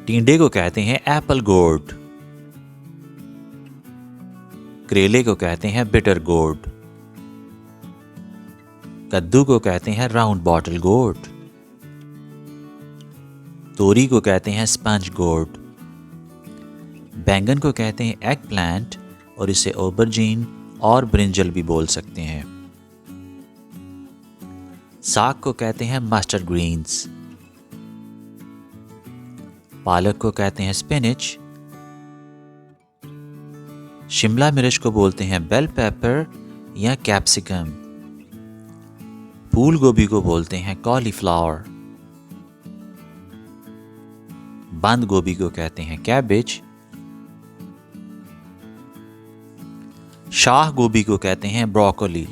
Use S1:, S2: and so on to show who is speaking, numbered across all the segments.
S1: टिंडे को कहते हैं एप्पल गोर्ड। करेले को कहते हैं बिटर गोर्ड। कद्दू को कहते हैं राउंड बॉटल गोर्ड। तोरी को कहते हैं स्पंज गोर्ड। बैंगन को कहते हैं एग प्लांट और इसे ऑबरजीन और ब्रिंजल भी बोल सकते हैं। साग को कहते हैं मस्टर्ड ग्रीन्स। पालक को कहते हैं स्पिनिच। शिमला मिर्च को बोलते हैं बेल पेपर या कैप्सिकम। फूल गोभी को बोलते हैं कॉलीफ्लावर। बंद गोभी को कहते हैं कैबेज। शाह गोभी को कहते हैं ब्रोकोली।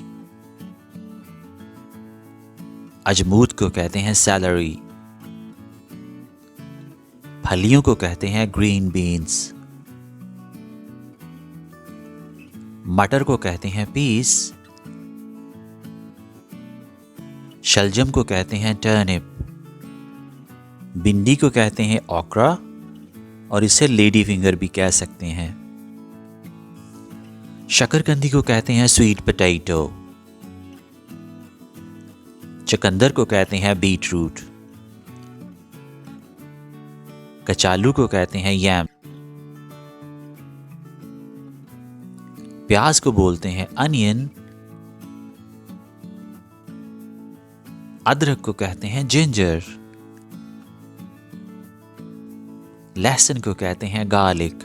S1: अजमूद को कहते हैं सैलरी। फलियों को कहते हैं ग्रीन बीन्स। मटर को कहते हैं पीस। शलजम को कहते हैं टर्निप। भिंडी को कहते हैं ओकरा और इसे लेडी फिंगर भी कह सकते हैं। शकरकंदी को कहते हैं स्वीट पोटैटो। चुकंदर को कहते हैं बीट रूट। कचालू को कहते हैं यैम। प्याज को बोलते हैं अनियन। अदरक को कहते हैं जिंजर। लहसुन को कहते हैं गार्लिक।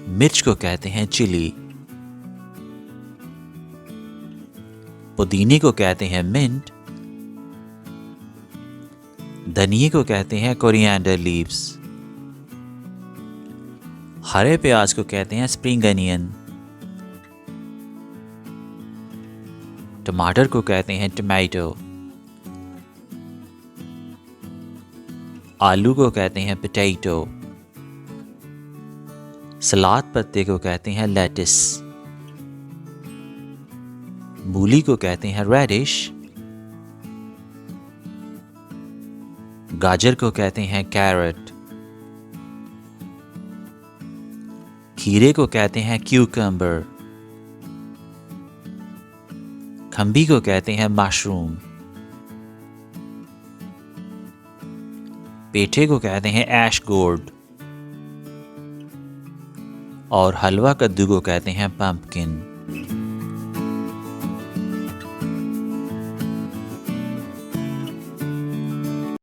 S1: मिर्च को कहते हैं चिली। पुदीने को कहते हैं मिंट। धनिये को कहते हैं कोरिएंडर लीव्स। हरे प्याज को कहते हैं स्प्रिंग अनियन। टमाटर को कहते हैं टमाटो। आलू को कहते हैं पोटैटो। सलाद पत्ते को कहते हैं लेटिस। मूली को कहते हैं रेडिश। गाजर को कहते हैं कैरेट। खीरे को कहते हैं क्यूकम्बर। खम्बी को कहते हैं मशरूम। पेठे को कहते हैं ऐश गोर्ड और हलवा कद्दू को कहते हैं पंपकिन।